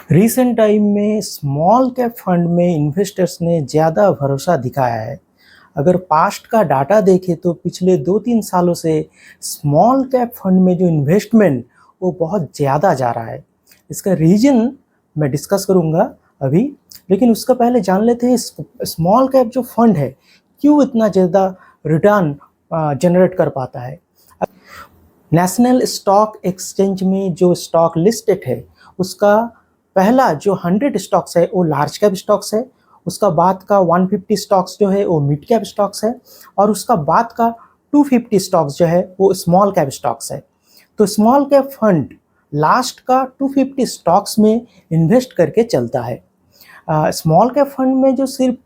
Recent time में small cap fund में investors ने ज़्यादा भरोसा दिखाया है। अगर पास्ट का डाटा देखें तो पिछले 2-3 सालों से स्मॉल कैप फंड में जो इन्वेस्टमेंट वो बहुत ज़्यादा जा रहा है। इसका रीज़न मैं डिस्कस करूँगा अभी, लेकिन उसका पहले जान लेते हैं स्मॉल कैप जो फंड है क्यों इतना ज़्यादा रिटर्न जनरेट कर पाता है। नेशनल स्टॉक एक्सचेंज में जो स्टॉक लिस्टेड है उसका पहला जो 100 स्टॉक्स है वो लार्ज कैप स्टॉक्स है, उसका बाद का 150 स्टॉक्स जो है वो मिड कैप स्टॉक्स है और उसका बाद का 250 स्टॉक्स जो है वो स्मॉल कैप स्टॉक्स है। तो स्मॉल कैप फंड लास्ट का 250 स्टॉक्स में इन्वेस्ट करके चलता है। स्मॉल कैप फंड में जो सिर्फ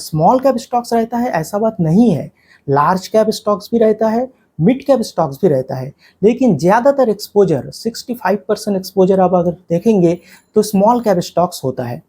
स्मॉल कैप स्टॉक्स रहता है ऐसा बात नहीं है, लार्ज कैप स्टॉक्स भी रहता है, मिड कैप स्टॉक्स भी रहता है, लेकिन ज़्यादातर एक्सपोजर 65% एक्सपोजर आप अगर देखेंगे तो स्मॉल कैप स्टॉक्स होता है।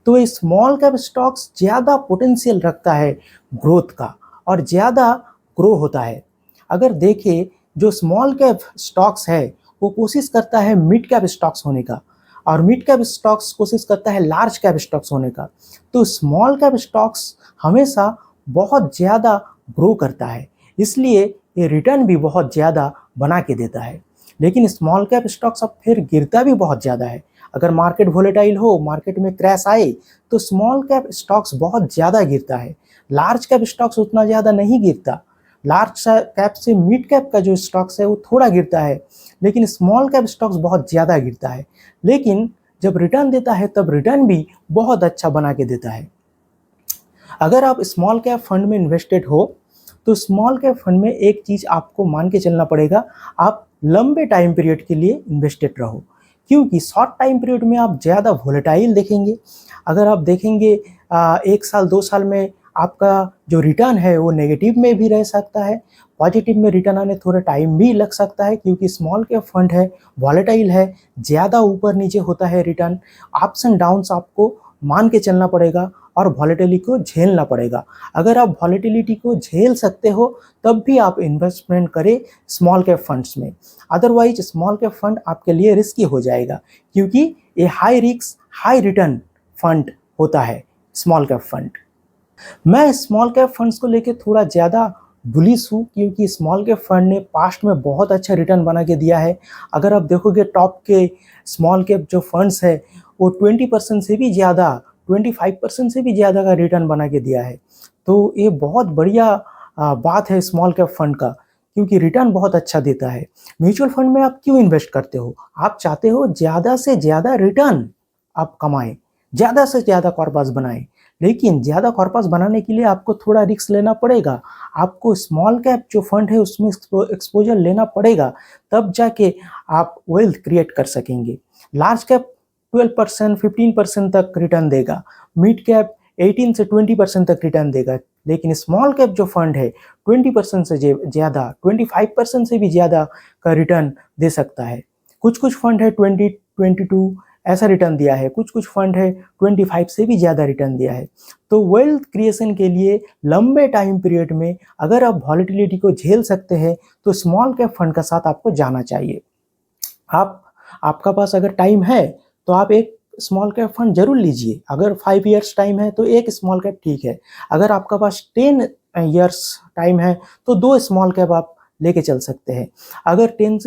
तो ये स्मॉल कैप स्टॉक्स ज़्यादा पोटेंशियल रखता है ग्रोथ का और ज़्यादा ग्रो होता है। अगर देखें जो स्मॉल कैप स्टॉक्स है वो कोशिश करता है मिड कैप स्टॉक्स होने का और मिड कैप स्टॉक्स कोशिश करता है लार्ज कैप स्टॉक्स होने का। तो स्मॉल कैप स्टॉक्स हमेशा बहुत ज़्यादा ग्रो करता है, इसलिए ये रिटर्न भी बहुत ज़्यादा बना के देता है। लेकिन स्मॉल कैप स्टॉक्स अब फिर गिरता भी बहुत ज़्यादा है। अगर मार्केट वोलेटाइल हो, मार्केट में क्रैश आए तो स्मॉल कैप स्टॉक्स बहुत ज़्यादा गिरता है, लार्ज कैप स्टॉक्स उतना ज़्यादा नहीं गिरता। लार्ज कैप से मिड कैप का जो स्टॉक्स है वो थोड़ा गिरता है, लेकिन स्मॉल कैप स्टॉक्स बहुत ज़्यादा गिरता है। लेकिन जब रिटर्न देता है तब रिटर्न भी बहुत अच्छा बना के देता है। अगर आप स्मॉल कैप फंड में इन्वेस्टेड हो तो स्मॉल कैप फंड में एक चीज़ आपको मान के चलना पड़ेगा, आप लंबे टाइम पीरियड के लिए इन्वेस्टेड रहो, क्योंकि शॉर्ट टाइम पीरियड में आप ज़्यादा वोलेटाइल देखेंगे। अगर आप देखेंगे 1 साल 2 साल में आपका जो रिटर्न है वो नेगेटिव में भी रह सकता है, पॉजिटिव में रिटर्न आने थोड़ा टाइम भी लग सकता है, क्योंकि स्मॉल कैप फंड है, वॉलेटाइल है, ज़्यादा ऊपर नीचे होता है रिटर्न, अप्स एंड डाउन्स आपको मान के चलना पड़ेगा और वॉलेटिलिटी को झेलना पड़ेगा। अगर आप वॉलेटिलिटी को झेल सकते हो तब भी आप इन्वेस्टमेंट करें स्मॉल कैप फंड्स में, अदरवाइज स्मॉल कैप फंड आपके लिए रिस्की हो जाएगा, क्योंकि ये high risk high return fund होता है स्मॉल कैप फंड। मैं स्मॉल कैप फंड्स को लेके थोड़ा ज़्यादा बुलिश हूँ, क्योंकि स्मॉल कैप फंड ने पास्ट में बहुत अच्छा रिटर्न बना के दिया है। अगर आप देखोगे टॉप के स्मॉल कैप जो फंड्स है वो 20% से भी ज़्यादा, 25% से भी ज़्यादा का रिटर्न बना के दिया है। तो ये बहुत बढ़िया बात है स्मॉल कैप फंड का, क्योंकि रिटर्न बहुत अच्छा देता है। म्यूचुअल फंड में आप क्यों इन्वेस्ट करते हो? आप चाहते हो ज़्यादा से ज़्यादा रिटर्न आप कमाएं, ज़्यादा से ज़्यादा कॉर्पस बनाएं, लेकिन ज़्यादा कॉर्पस बनाने के लिए आपको थोड़ा रिस्क लेना पड़ेगा। आपको स्मॉल कैप जो फंड है उसमें एक्सपोजर लेना पड़ेगा, तब जाके आप वेल्थ क्रिएट कर सकेंगे। लार्ज कैप 12% 15% तक रिटर्न देगा, मिड कैप 18 से 20% तक रिटर्न देगा, लेकिन स्मॉल कैप जो फंड है 20% से ज़्यादा, 25% से भी ज़्यादा का रिटर्न दे सकता है। कुछ कुछ फंड है 20-22 ऐसा रिटर्न दिया है, कुछ कुछ फंड है 25 से भी ज़्यादा रिटर्न दिया है। तो वेल्थ क्रिएशन के लिए लंबे टाइम पीरियड में अगर आप वॉलेटिलिटी को झेल सकते हैं तो स्मॉल कैप फंड का साथ आपको जाना चाहिए। आपका पास अगर टाइम है तो आप एक स्मॉल कैप फंड जरूर लीजिए। अगर 5 इयर्स टाइम है तो एक स्मॉल कैप ठीक है। अगर आपका पास 10 इयर्स टाइम है तो 2 स्मॉल कैप आप लेके चल सकते हैं। अगर 10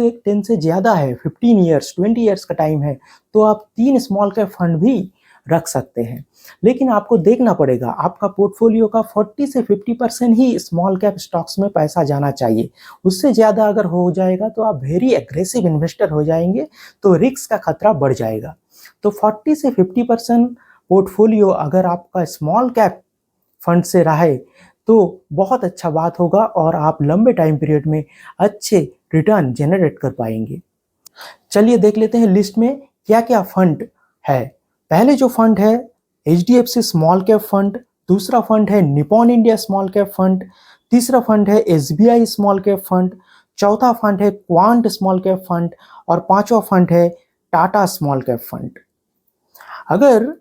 से ज़्यादा है, 15 इयर्स 20 इयर्स का टाइम है, तो आप 3 स्मॉल कैप फंड भी रख सकते हैं। लेकिन आपको देखना पड़ेगा आपका पोर्टफोलियो का 40 से 50% ही स्मॉल कैप स्टॉक्स में पैसा जाना चाहिए। उससे ज़्यादा अगर हो जाएगा तो आप वेरी एग्रेसिव इन्वेस्टर हो जाएंगे, तो रिस्क का खतरा बढ़ जाएगा। तो 40 से 50% पोर्टफोलियो अगर आपका स्मॉल कैप फंड से रहे तो बहुत अच्छा बात होगा और आप लंबे टाइम पीरियड में अच्छे रिटर्न जनरेट कर पाएंगे। चलिए देख लेते हैं लिस्ट में क्या क्या फंड है। पहले जो फंड है HDFC स्मॉल कैप फंड, दूसरा फंड है Nippon India small cap fund, तीसरा फंड है SBI स्मॉल कैप फंड, चौथा फंड है क्वांट स्मॉल कैप फंड और पांचवा फंड है टाटा स्मॉल कैप फंड। अगर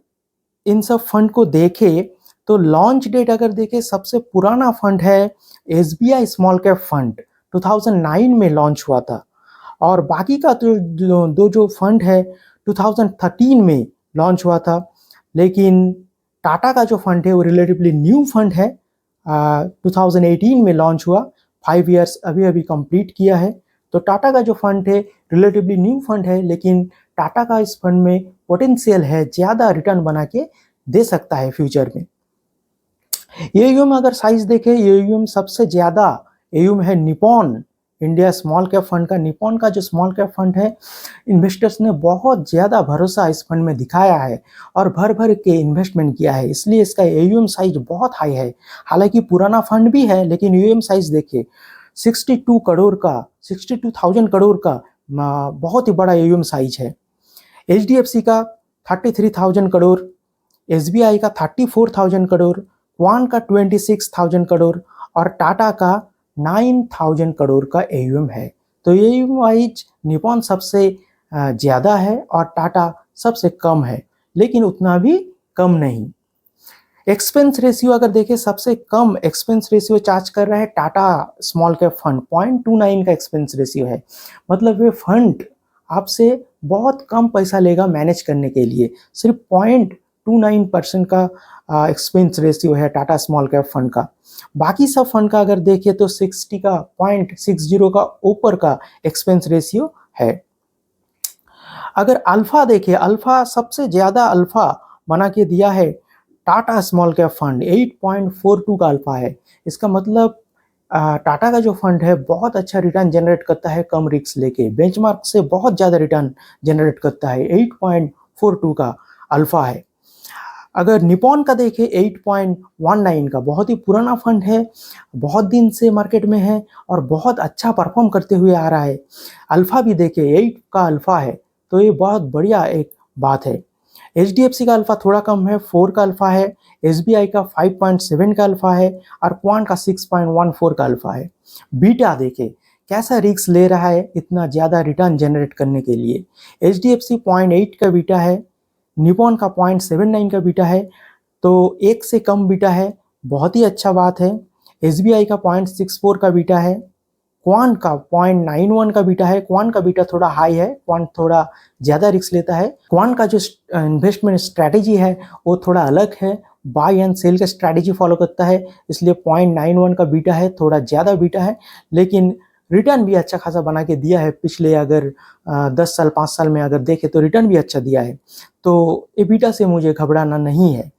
इन सब फंड को देखें तो लॉन्च डेट अगर देखें, सबसे पुराना फंड है SBI स्मॉल कैप फंड, 2009 में लॉन्च हुआ था, और बाकी का तो दो जो फंड है 2013 में लॉन्च हुआ था, लेकिन टाटा का जो फंड है वो रिलेटिवली न्यू फंड है। 2018 में लॉन्च हुआ, 5 इयर्स अभी अभी कंप्लीट किया है। तो टाटा का जो फंड है रिलेटिवली न्यू फंड है, लेकिन टाटा का इस फंड में पोटेंशियल है, ज़्यादा रिटर्न बना के दे सकता है फ्यूचर में। एयूएम अगर साइज देखें, एयूएम सबसे ज़्यादा एयूएम है Nippon India small cap fund का। निपॉन का जो स्मॉल कैप फंड है, इन्वेस्टर्स ने बहुत ज़्यादा भरोसा इस फंड में दिखाया है और भर भर के इन्वेस्टमेंट किया है, इसलिए इसका एयूएम साइज बहुत हाई है। हालांकि पुराना फंड भी है, लेकिन एयूएम साइज देखिए 62 करोड़ का, 62,000 करोड़ का बहुत ही बड़ा एयूएम साइज है। एचडीएफसी का 33,000 करोड़, एसबीआई का 34,000 करोड़, क्वान का 26,000 करोड़ और टाटा का 9,000 करोड़ का एयूएम है। तो एयूएम वाइज निपॉन सबसे ज़्यादा है और टाटा सबसे कम है, लेकिन उतना भी कम नहीं। एक्सपेंस रेशियो अगर देखें, सबसे कम एक्सपेंस रेशियो चार्ज कर रहा है टाटा स्मॉल कैप फंड, 0.29 का एक्सपेंस रेशियो है। मतलब ये फंड आपसे बहुत कम पैसा लेगा मैनेज करने के लिए, सिर्फ 0.29% का एक्सपेंस रेशियो है टाटा स्मॉल कैप फंड का। बाकी सब फंड का अगर देखें तो 60 का 0.60 का ऊपर का एक्सपेंस रेशियो है। अगर अल्फा देखें, अल्फा सबसे ज़्यादा अल्फा बना के दिया है टाटा स्मॉल कैप फंड, 8.42 का अल्फा है। इसका मतलब टाटा का जो फंड है बहुत अच्छा रिटर्न जनरेट करता है कम रिस्क लेके, बेंचमार्क से बहुत ज़्यादा रिटर्न जनरेट करता है, 8.42 का अल्फा है। अगर निपॉन का देखें 8.19 का, बहुत ही पुराना फंड है, बहुत दिन से मार्केट में है और बहुत अच्छा परफॉर्म करते हुए आ रहा है। अल्फा भी देखें 8 का अल्फा है, तो ये बहुत बढ़िया एक बात है। एचडीएफसी का अल्फा थोड़ा कम है, 4 का अल्फा है, एसबीआई का 5.7 का अल्फा है और क्वान का 6.14 का अल्फा है। बीटा देखें कैसा रिस्क ले रहा है इतना ज़्यादा रिटर्न जनरेट करने के लिए। एचडीएफसी 0.8 का बीटा है, निपॉन का 0.79 का बीटा है, तो एक से कम बीटा है, बहुत ही अच्छा बात है। एसबीआई का 0.64 का बीटा है, क्वान का 0.91 का बीटा है। क्वान का बीटा थोड़ा हाई है, क्वान थोड़ा ज़्यादा रिस्क लेता है। क्वान का जो इन्वेस्टमेंट स्ट्रैटेजी है वो थोड़ा अलग है, बाय एंड सेल का स्ट्रैटेजी फॉलो करता है, इसलिए 0.91 का बीटा है, थोड़ा ज़्यादा बीटा है, लेकिन रिटर्न भी अच्छा खासा बना के दिया है। पिछले अगर 10 साल 5 साल में अगर देखें तो रिटर्न भी अच्छा दिया है, तो ये बीटा से मुझे घबराना नहीं है।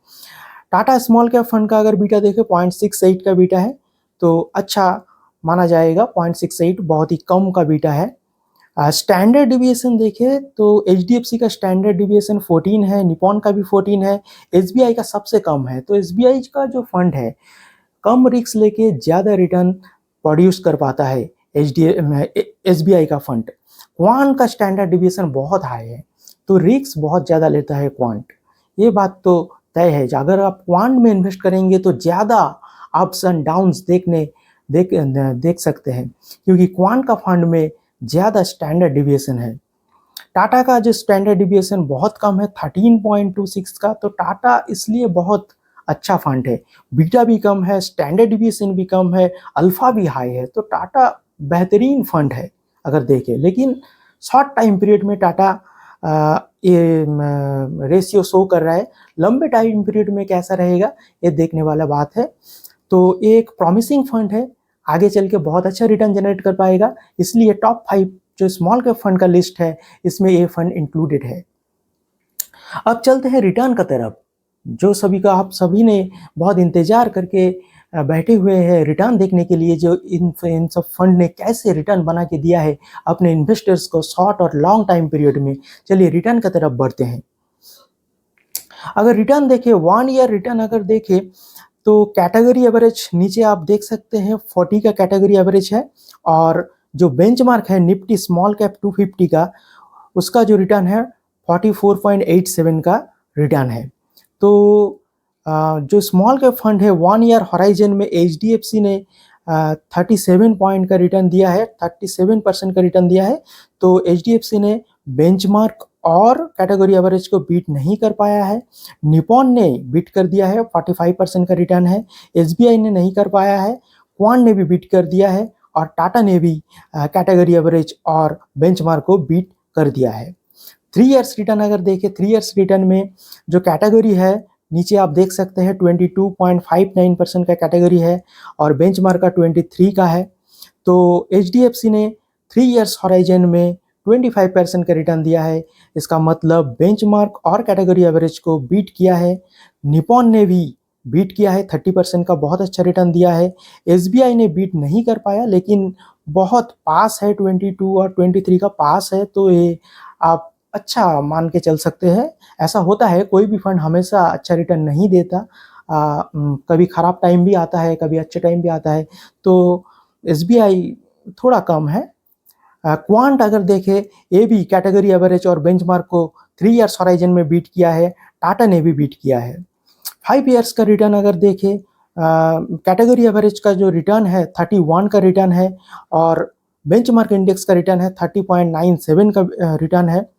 टाटा स्मॉल कैप फंड का अगर बीटा देखें 0.68 का बीटा है, तो अच्छा माना जाएगा। 0.68 बहुत ही कम का बीटा है। स्टैंडर्ड डिविएशन देखें तो एचडीएफसी का स्टैंडर्ड डिविएशन 14 है, निपॉन का भी 14 है, एसबीआई का सबसे कम है। तो एसबीआई का जो फंड है कम रिस्क लेके ज़्यादा रिटर्न प्रोड्यूस कर पाता है एसबीआई का फंड। क्वांट का स्टैंडर्ड डिविएशन बहुत हाई है, तो रिस्क बहुत ज़्यादा लेता है क्वांट, ये बात तो तय है। अगर आप क्वांट में इन्वेस्ट करेंगे तो ज़्यादा अप्स एंड डाउन्स देख सकते हैं, क्योंकि क्वांट का फंड में ज़्यादा स्टैंडर्ड डिविएशन है। टाटा का जो स्टैंडर्ड डिविएशन बहुत कम है, 13.26 का, तो टाटा इसलिए बहुत अच्छा फंड है। बीटा भी कम है, स्टैंडर्ड डिविएशन भी कम है, अल्फा भी हाई है, तो टाटा बेहतरीन फंड है अगर देखें। लेकिन शॉर्ट टाइम पीरियड में टाटा ये रेशियो शो कर रहा है, लंबे टाइम पीरियड में कैसा रहेगा ये देखने वाला बात है। तो ये एक प्रॉमिसिंग फंड है, आगे चल के बहुत अच्छा रिटर्न जनरेट कर पाएगा, इसलिए टॉप 5 जो स्मॉल कैप फंड का लिस्ट है इसमें ये फंड इंक्लूडेड है। अब चलते हैं रिटर्न का तरफ, जो सभी का आप सभी ने बहुत इंतजार करके बैठे हुए हैं रिटर्न देखने के लिए, जो इन सब फंड ने कैसे रिटर्न बना के दिया है अपने इन्वेस्टर्स को शॉर्ट और लॉन्ग टाइम पीरियड में। चलिए रिटर्न की तरफ बढ़ते हैं। अगर रिटर्न देखें, 1 ईयर रिटर्न अगर देखें तो कैटेगरी एवरेज नीचे आप देख सकते हैं 40 का कैटेगरी एवरेज है, और जो बेंचमार्क है निफ्टी स्मॉल कैप 250 का, उसका जो रिटर्न है 44.87 का रिटर्न है। तो जो स्मॉल कैप फंड है 1 ईयर हॉराइजन में एचडीएफसी ने 37 पॉइंट का रिटर्न दिया है, 37% का रिटर्न दिया है। तो एचडीएफसी ने बेंचमार्क और कैटेगरी एवरेज को बीट नहीं कर पाया है। निपॉन ने बीट कर दिया है, 45% का रिटर्न है। एसबीआई ने नहीं कर पाया है, क्वान ने भी बीट कर दिया है और टाटा ने भी कैटेगरी एवरेज और बेंचमार्क को बीट कर दिया है। 3 इयर्स रिटर्न अगर देखें, 3 इयर्स रिटर्न में जो कैटेगरी है नीचे आप देख सकते हैं 22.59% का कैटेगरी है और बेंचमार्क का 23 का है। तो एचडीएफसी ने 3 इयर्स हॉराइजन में 25% का रिटर्न दिया है। इसका मतलब बेंचमार्क और कैटेगरी एवरेज को बीट किया है। निपॉन ने भी बीट किया है, 30% का बहुत अच्छा रिटर्न दिया है। एसबीआई ने बीट नहीं कर पाया लेकिन बहुत पास है, 22 और 23 का पास है, तो ये आप अच्छा मान के चल सकते हैं। ऐसा होता है, कोई भी फंड हमेशा अच्छा रिटर्न नहीं देता। कभी खराब टाइम भी आता है, कभी अच्छे टाइम भी आता है। तो एसबीआई थोड़ा कम है। क्वांट अगर देखें, ये भी कैटेगरी एवरेज और बेंचमार्क को 3 इयर्स हॉराइजन में बीट किया है। टाटा ने भी बीट किया है। 5 इयर्स का रिटर्न अगर देखें, कैटेगरी एवरेज का जो रिटर्न है 31 का रिटर्न है और बेंचमार्क इंडेक्स का रिटर्न है 30.97 का रिटर्न है।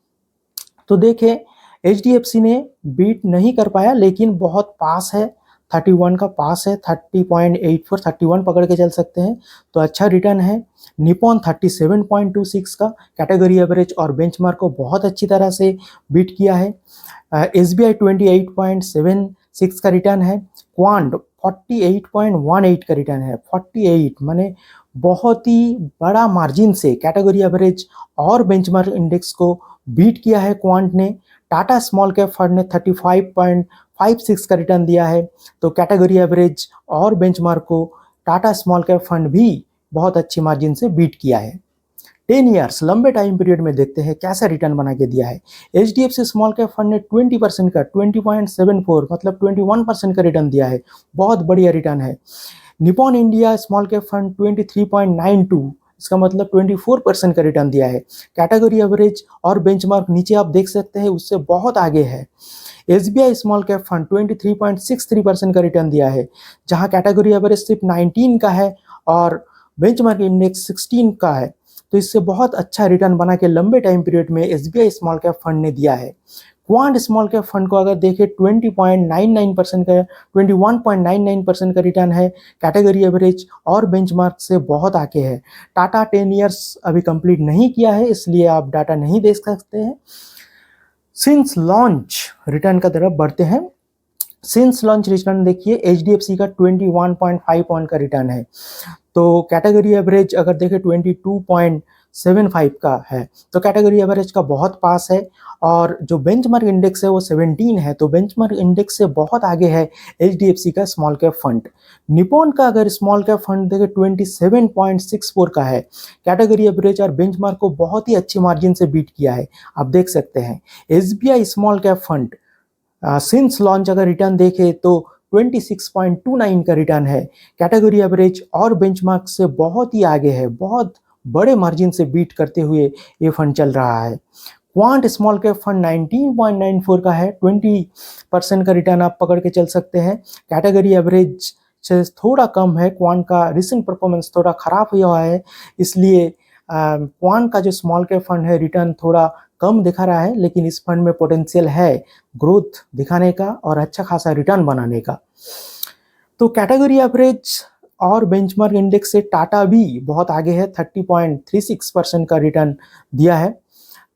तो देखें, एचडीएफसी ने बीट नहीं कर पाया लेकिन बहुत पास है, 31 का पास है, 30.84, 31 पकड़ के चल सकते हैं, तो अच्छा रिटर्न है। निपॉन 37.26 का कैटेगरी एवरेज और बेंचमार्क को बहुत अच्छी तरह से बीट किया है। एसबीआई 28.76 का रिटर्न है। क्वांट 48.18 का रिटर्न है। 48 माने बहुत ही बड़ा मार्जिन से कैटेगरी एवरेज और बेंचमार्क इंडेक्स को बीट किया है क्वांट ने। टाटा स्मॉल कैप फंड ने 35.56 का रिटर्न दिया है। तो कैटेगरी एवरेज और बेंचमार्क को टाटा स्मॉल कैप फंड भी बहुत अच्छी मार्जिन से बीट किया है। 10 इयर्स लंबे टाइम पीरियड में देखते हैं कैसा रिटर्न बना के दिया है। एचडीएफसी स्मॉल कैप फंड ने 20% का 20.74 मतलब 21% का रिटर्न दिया है, बहुत बढ़िया रिटर्न है। Nippon India small cap fund 23.92, इसका मतलब 24% का रिटर्न दिया है। कैटेगरी एवरेज और बेंचमार्क नीचे आप देख सकते हैं उससे बहुत आगे है। एसबीआई स्मॉल कैप फंड 23.63% का रिटर्न दिया है, जहां कैटेगरी एवरेज सिर्फ 19 का है और बेंचमार्क इंडेक्स 16 का है। तो इससे बहुत अच्छा रिटर्न बना के लंबे टाइम पीरियड में एसबीआई स्मॉल कैप फंड ने दिया है। क्वांट स्मॉल कैप फंड को अगर देखें 20.99% का 21.99% का रिटर्न है। कैटेगरी एवरेज और बेंचमार्क से बहुत आगे है। टाटा 10 इयर्स अभी कंप्लीट नहीं किया है, इसलिए आप डाटा नहीं देख सकते हैं। सिंस लॉन्च रिटर्न का तरफ बढ़ते हैं। सिंस लॉन्च रिटर्न देखिए, एचडीएफसी का 21.51 का रिटर्न है। तो कैटेगरी एवरेज अगर देखें 22.75 का है, तो कैटेगरी एवरेज का बहुत पास है और जो बेंचमार्क इंडेक्स है वो 17 है, तो बेंचमार्क इंडेक्स से बहुत आगे है एचडीएफसी का स्मॉल कैप फंड। निपॉन का अगर स्मॉल कैप फंड देखें 27.64 का है। कैटेगरी एवरेज और बेंचमार्क को बहुत ही अच्छी मार्जिन से बीट किया है, आप देख सकते हैं। SBI small cap fund since launch अगर रिटर्न देखें तो 26.29 का रिटर्न है। कैटेगरी एवरेज और बेंचमार्क से बहुत ही आगे है, बहुत बड़े मार्जिन से बीट करते हुए ये फंड चल रहा है। क्वांट स्मॉल कैप फंड 19.94 का है, 20% का रिटर्न आप पकड़ के चल सकते हैं। कैटेगरी एवरेज से थोड़ा कम है। क्वांट का रिसेंट परफॉर्मेंस थोड़ा खराब हुआ है, इसलिए क्वांट का जो स्मॉल कैप फंड है रिटर्न थोड़ा कम दिखा रहा है, लेकिन इस फंड में पोटेंशियल है ग्रोथ दिखाने का और अच्छा खासा रिटर्न बनाने का। तो कैटेगरी एवरेज और बेंचमार्क इंडेक्स से टाटा भी बहुत आगे है, 30.36% का रिटर्न दिया है।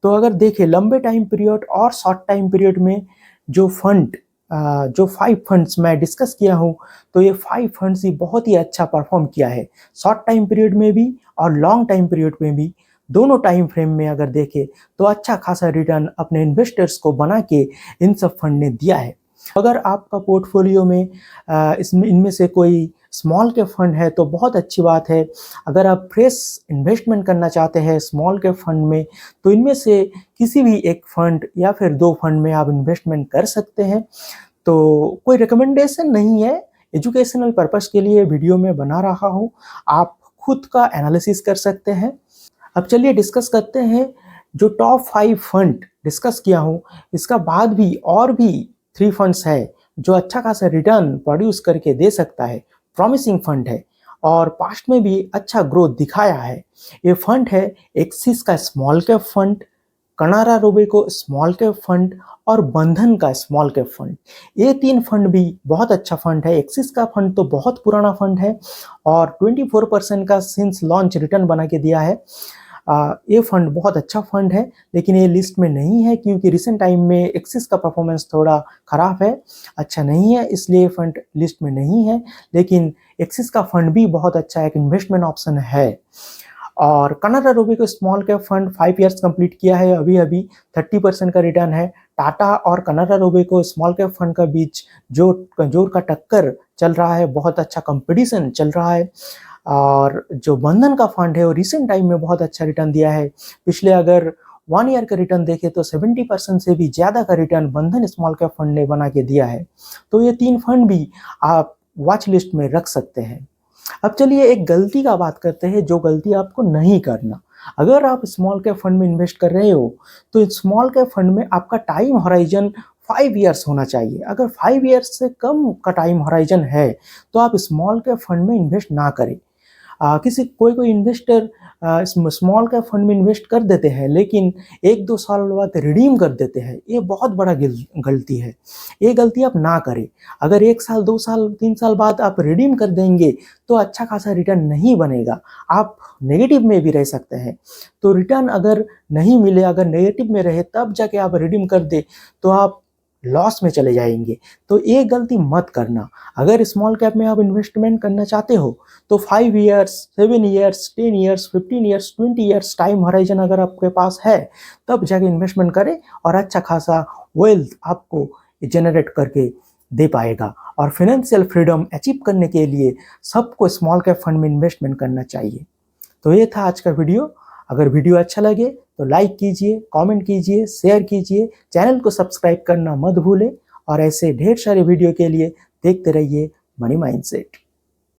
तो अगर देखें लंबे टाइम पीरियड और शॉर्ट टाइम पीरियड में जो 5 फंड्स मैं डिस्कस किया हूँ, तो ये 5 फंड्स ही बहुत ही अच्छा परफॉर्म किया है, शॉर्ट टाइम पीरियड में भी और लॉन्ग टाइम पीरियड में भी। दोनों टाइम फ्रेम में अगर देखें तो अच्छा खासा रिटर्न अपने इन्वेस्टर्स को बना के इन सब फंड ने दिया है। अगर आपका पोर्टफोलियो में इनमें से कोई स्मॉल कैप फंड है तो बहुत अच्छी बात है। अगर आप फ्रेश इन्वेस्टमेंट करना चाहते हैं स्मॉल कैप फंड में, तो इनमें से किसी भी एक फंड या फिर 2 फंड में आप इन्वेस्टमेंट कर सकते हैं। तो कोई रिकमेंडेशन नहीं है, एजुकेशनल पर्पस के लिए वीडियो में बना रहा हूँ, आप खुद का एनालिसिस कर सकते हैं। अब चलिए डिस्कस करते हैं जो टॉप 5 फंड डिस्कस किया हूँ, इसका बाद भी और भी 3 फंड्स है जो अच्छा खासा रिटर्न प्रोड्यूस करके दे सकता है, प्रॉमिसिंग फंड है और पास्ट में भी अच्छा ग्रोथ दिखाया है। ये फंड है एक्सिस का स्मॉल कैप फंड, कनारा रोबेको स्मॉल कैप फंड और बंधन का स्मॉल कैप फंड। ये 3 फंड भी बहुत अच्छा फंड है। एक्सिस का फंड तो बहुत पुराना फंड है और 24% का सिंस लॉन्च रिटर्न बना के दिया है। ये फंड बहुत अच्छा फंड है, लेकिन ये लिस्ट में नहीं है क्योंकि रिसेंट टाइम में एक्सिस का परफॉर्मेंस थोड़ा ख़राब है, अच्छा नहीं है, इसलिए फंड लिस्ट में नहीं है। लेकिन एक्सिस का फंड भी बहुत अच्छा एक इन्वेस्टमेंट ऑप्शन है। और Canada Robeco small cap fund 5 years complete किया है, अभी 30% का रिटर्न है। टाटा और Canada Robeco small cap fund का बीच जो जोर का टक्कर चल रहा है, बहुत अच्छा कंपटीशन चल रहा है। और जो बंधन का फंड है वो रिसेंट टाइम में बहुत अच्छा रिटर्न दिया है। पिछले अगर 1 ईयर का रिटर्न देखें तो 70% से भी ज़्यादा का रिटर्न बंधन स्मॉल कैप फंड ने बना के दिया है। तो ये 3 फंड भी आप वॉच लिस्ट में रख सकते हैं। अब चलिए एक गलती का बात करते हैं, जो गलती आपको नहीं करना। अगर आप स्मॉल कैप फंड में इन्वेस्ट कर रहे हो तो स्मॉल कैप फंड में आपका टाइम होराइजन 5 ईयर्स होना चाहिए। अगर 5 ईयर्स से कम का टाइम होराइजन है तो आप स्मॉल कैप फंड में इन्वेस्ट ना करें। कोई इन्वेस्टर स्मॉल कैप फंड में इन्वेस्ट कर देते हैं, लेकिन 1-2 साल बाद रिडीम कर देते हैं। ये बहुत बड़ा गलती है, ये गलती आप ना करें। अगर 1 साल 2 साल 3 साल बाद आप रिडीम कर देंगे तो अच्छा खासा रिटर्न नहीं बनेगा, आप नेगेटिव में भी रह सकते हैं। तो रिटर्न अगर नहीं मिले, अगर नेगेटिव में रहे तब जाके आप रिडीम कर दे तो आप लॉस में चले जाएंगे। तो ये गलती मत करना। अगर स्मॉल कैप में आप इन्वेस्टमेंट करना चाहते हो तो 5 years, 7 years, 10 years, 15 years, 20 years time horizon अगर आपके पास है तब जाके इन्वेस्टमेंट करें और अच्छा खासा वेल्थ आपको जनरेट करके दे पाएगा। और फाइनेंशियल फ्रीडम अचीव करने के लिए सबको स्मॉल कैप फंड में इन्वेस्टमेंट करना चाहिए। तो ये था आज का वीडियो। अगर वीडियो अच्छा लगे तो लाइक कीजिए, कमेंट कीजिए, शेयर कीजिए, चैनल को सब्सक्राइब करना मत भूलें और ऐसे ढेर सारे वीडियो के लिए देखते रहिए मनी माइंडसेट।